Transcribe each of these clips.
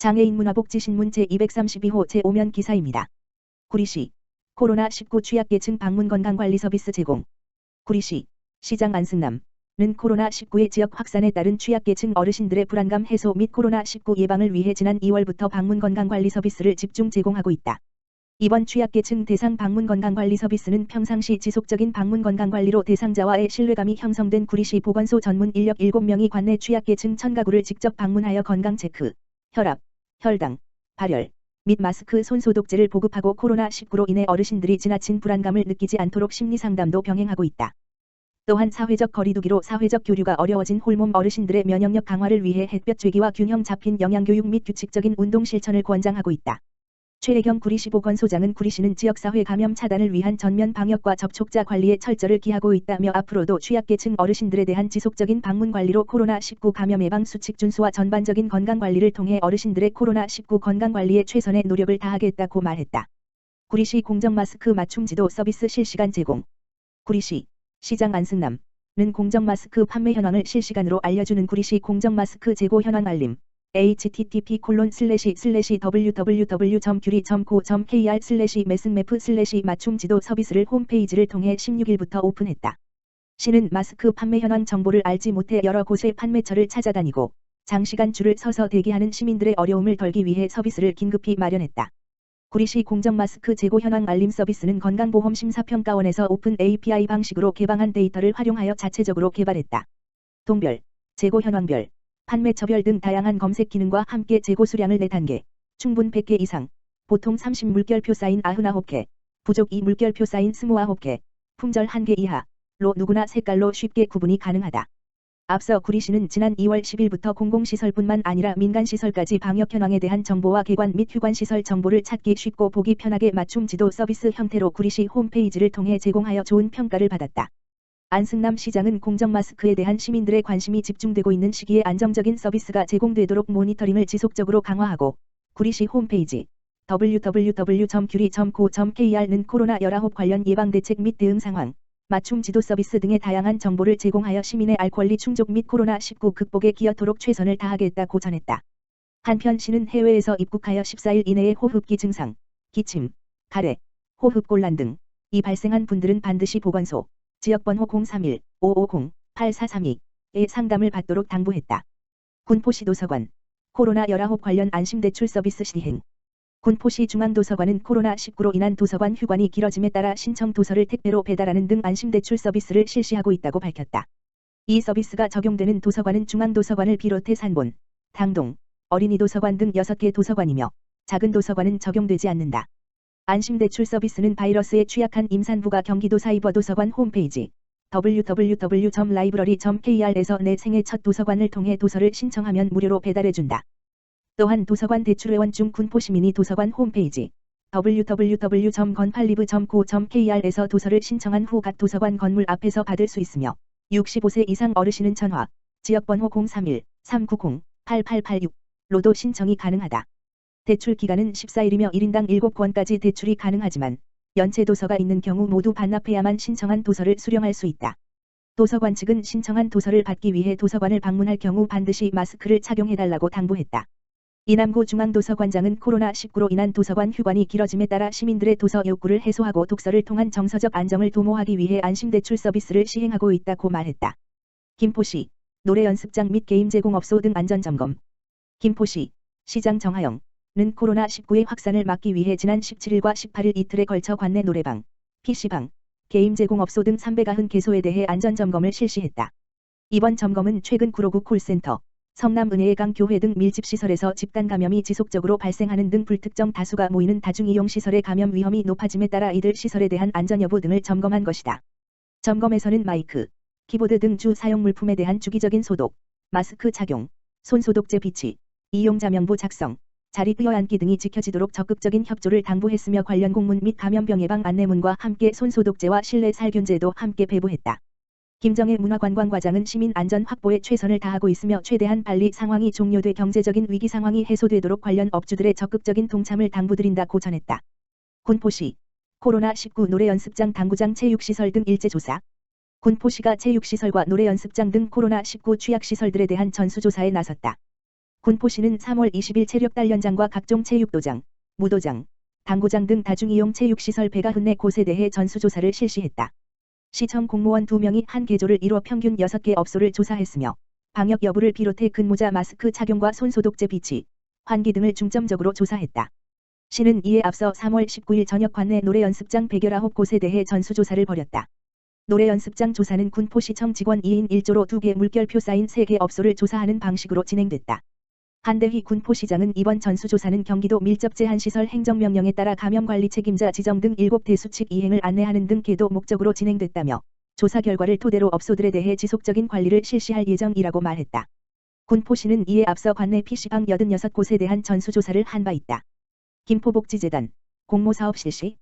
장애인 문화복지신문 제232호 제5면 기사입니다. 구리시 코로나19 취약계층 방문 건강관리 서비스 제공. 구리시 시장 안승남은 코로나19의 지역 확산에 따른 취약계층 어르신들의 불안감 해소 및 코로나19 예방을 위해 지난 2월부터 방문 건강관리 서비스를 집중 제공하고 있다. 이번 취약계층 대상 방문 건강관리 서비스는 평상시 지속적인 방문 건강관리로 대상자와의 신뢰감이 형성된 구리시 보건소 전문 인력 7명이 관내 취약계층 1000가구를 직접 방문하여 건강 체크, 혈압, 혈당, 발열 및 마스크, 손소독제를 보급하고 코로나19로 인해 어르신들이 지나친 불안감을 느끼지 않도록 심리상담도 병행하고 있다. 또한 사회적 거리두기로 사회적 교류가 어려워진 홀몸 어르신들의 면역력 강화를 위해 햇볕 쬐기와 균형 잡힌 영양교육 및 규칙적인 운동 실천을 권장하고 있다. 최혜경 구리시 보건소장은 구리시는 지역사회 감염 차단을 위한 전면 방역과 접촉자 관리에 철저를 기하고 있다며 앞으로도 취약계층 어르신들에 대한 지속적인 방문 관리로 코로나19 감염 예방 수칙 준수와 전반적인 건강관리를 통해 어르신들의 코로나19 건강관리에 최선의 노력을 다하겠다고 말했다. 구리시 공정마스크 맞춤지도 서비스 실시간 제공. 구리시 시장 안승남은 공정마스크 판매 현황을 실시간으로 알려주는 구리시 공정마스크 재고 현황 알림. http://www.gyuri.co.kr/매승매프/맞춤지도 서비스를 홈페이지를 통해 16일부터 오픈했다. 시는 마스크 판매 현황 정보를 알지 못해 여러 곳의 판매처를 찾아다니고 장시간 줄을 서서 대기하는 시민들의 어려움을 덜기 위해 서비스를 긴급히 마련했다. 구리시 공정마스크 재고 현황 알림 서비스는 건강보험심사평가원에서 오픈 API 방식으로 개방한 데이터를 활용하여 자체적으로 개발했다. 동별, 재고 현황별, 판매처별 등 다양한 검색 기능과 함께 재고 수량을 4단계, 충분 100개 이상, 보통 30물결표 사인 99개, 부족 2물결표 사인 29개, 품절 1개 이하로 누구나 색깔로 쉽게 구분이 가능하다. 앞서 구리시는 지난 2월 10일부터 공공시설뿐만 아니라 민간시설까지 방역 현황에 대한 정보와 개관 및 휴관시설 정보를 찾기 쉽고 보기 편하게 맞춤 지도 서비스 형태로 구리시 홈페이지를 통해 제공하여 좋은 평가를 받았다. 안승남 시장은 공정마스크에 대한 시민들의 관심이 집중되고 있는 시기에 안정적인 서비스가 제공되도록 모니터링을 지속적으로 강화하고 구리시 홈페이지 www.gyuri.co.kr는 코로나19 관련 예방대책 및 대응 상황, 맞춤 지도 서비스 등의 다양한 정보를 제공하여 시민의 알 권리 충족 및 코로나19 극복에 기여토록 최선을 다하겠다고 전했다. 한편 시는 해외에서 입국하여 14일 이내에 호흡기 증상, 기침, 가래, 호흡곤란 등이 발생한 분들은 반드시 보건소 지역번호 031-550-8432에 상담을 받도록 당부했다. 군포시 도서관 코로나19 관련 안심대출 서비스 시행. 군포시 중앙도서관은 코로나19로 인한 도서관 휴관이 길어짐에 따라 신청 도서를 택배로 배달하는 등 안심대출 서비스를 실시하고 있다고 밝혔다. 이 서비스가 적용되는 도서관은 중앙도서관을 비롯해 산본, 당동, 어린이도서관 등 6개 도서관이며 작은 도서관은 적용되지 않는다. 안심대출 서비스는 바이러스에 취약한 임산부가 경기도 사이버도서관 홈페이지 www.library.kr에서 내 생애 첫 도서관을 통해 도서를 신청하면 무료로 배달해준다. 또한 도서관 대출회원 중 군포시민이 도서관 홈페이지 www.건팔리브.co.kr에서 도서를 신청한 후 각 도서관 건물 앞에서 받을 수 있으며 65세 이상 어르신은 전화, 지역번호 031-390-8886로도 신청이 가능하다. 대출 기간은 14일이며 1인당 7권까지 대출이 가능하지만 연체 도서가 있는 경우 모두 반납해야만 신청한 도서를 수령할 수 있다. 도서관 측은 신청한 도서를 받기 위해 도서관을 방문할 경우 반드시 마스크를 착용해달라고 당부했다. 이남구 중앙도서관장은 코로나19로 인한 도서관 휴관이 길어짐에 따라 시민들의 도서 욕구를 해소하고 독서를 통한 정서적 안정을 도모하기 위해 안심대출 서비스를 시행하고 있다고 말했다. 김포시 노래 연습장 및 게임 제공업소 등 안전점검. 김포시 시장 정하영은 코로나19의 확산을 막기 위해 지난 17일과 18일 이틀에 걸쳐 관내 노래방, PC방, 게임 제공업소 등 390개소에 대해 안전점검을 실시했다. 이번 점검은 최근 구로구 콜센터, 성남은혜의강 교회 등 밀집시설에서 집단 감염이 지속적으로 발생하는 등 불특정 다수가 모이는 다중이용시설의 감염 위험이 높아짐에 따라 이들 시설에 대한 안전 여부 등을 점검한 것이다. 점검에서는 마이크, 키보드 등 주 사용 물품에 대한 주기적인 소독, 마스크 착용, 손소독제 비치, 이용자 명부 작성, 자리 뛰어앉기 등이 지켜지도록 적극적인 협조를 당부했으며 관련 공문 및 감염병 예방 안내문과 함께 손소독제와 실내 살균제도 함께 배부했다. 김정혜 문화관광과장은 시민 안전 확보에 최선을 다하고 있으며 최대한 빨리 상황이 종료돼 경제적인 위기 상황이 해소되도록 관련 업주들의 적극적인 동참을 당부드린다고 전했다. 군포시 코로나19 노래연습장 당구장 체육시설 등 일제 조사. 군포시가 체육시설과 노래연습장 등 코로나19 취약시설들에 대한 전수조사에 나섰다. 군포시는 3월 20일 체력단련장과 각종 체육도장, 무도장, 당구장 등 다중이용 체육시설 190내 곳에 대해 전수조사를 실시했다. 시청 공무원 2명이 한 개조를 이뤄 평균 6개 업소를 조사했으며 방역 여부를 비롯해 근무자 마스크 착용과 손소독제 비치, 환기 등을 중점적으로 조사했다. 시는 이에 앞서 3월 19일 저녁 관내 노래연습장 119곳에 대해 전수조사를 벌였다. 노래연습장 조사는 군포시청 직원 2인 1조로 2개 물결표 쌓인 3개 업소를 조사하는 방식으로 진행됐다. 한대휘 군포시장은 이번 전수조사는 경기도 밀접제한시설 행정명령에 따라 감염관리 책임자 지정 등 7대 수칙 이행을 안내하는 등 계도 목적으로 진행됐다며 조사 결과를 토대로 업소들에 대해 지속적인 관리를 실시할 예정이라고 말했다. 군포시는 이에 앞서 관내 PC방 86곳에 대한 전수조사를 한 바 있다. 김포복지재단 공모사업 실시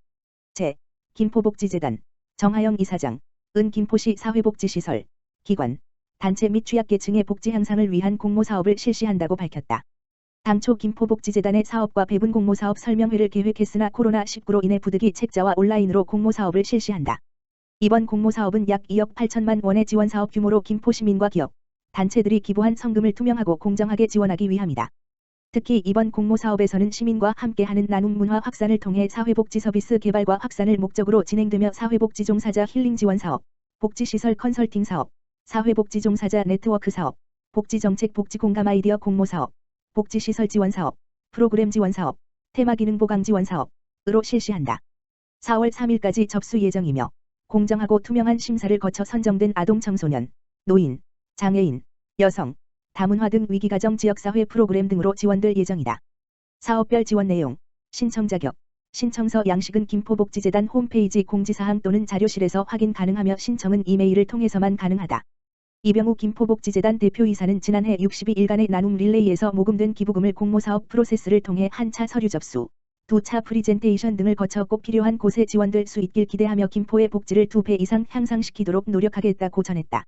김포복지재단 정하영 이사장 은 김포시 사회복지시설, 기관, 단체 및 취약계층의 복지 향상을 위한 공모사업을 실시한다고 밝혔다. 당초 김포복지재단의 사업과 배분 공모사업 설명회를 계획했으나 코로나19로 인해 부득이 책자와 온라인으로 공모사업을 실시한다. 이번 공모사업은 약 2억 8천만 원의 지원사업 규모로 김포시민과 기업, 단체들이 기부한 성금을 투명하고 공정하게 지원하기 위함이다. 특히 이번 공모사업에서는 시민과 함께하는 나눔 문화 확산을 통해 사회복지 서비스 개발과 확산을 목적으로 진행되며 사회복지 종사자 힐링 지원 사업, 복지시설 컨설팅 사업, 사회복지 종사자 네트워크 사업, 복지정책 복지 공감 아이디어 공모 사업, 복지시설 지원 사업, 프로그램 지원 사업, 테마기능 보강 지원 사업으로 실시한다. 4월 3일까지 접수 예정이며 공정하고 투명한 심사를 거쳐 선정된 아동 청소년, 노인, 장애인, 여성, 다문화 등 위기가정 지역사회 프로그램 등으로 지원될 예정이다. 사업별 지원 내용, 신청 자격, 신청서 양식은 김포복지재단 홈페이지 공지사항 또는 자료실에서 확인 가능하며 신청은 이메일을 통해서만 가능하다. 이병우 김포복지재단 대표이사는 지난해 62일간의 나눔 릴레이에서 모금된 기부금을 공모사업 프로세스를 통해 한 차 서류 접수, 2차 프리젠테이션 등을 거쳐 꼭 필요한 곳에 지원될 수 있길 기대하며 김포의 복지를 2배 이상 향상시키도록 노력하겠다고 전했다.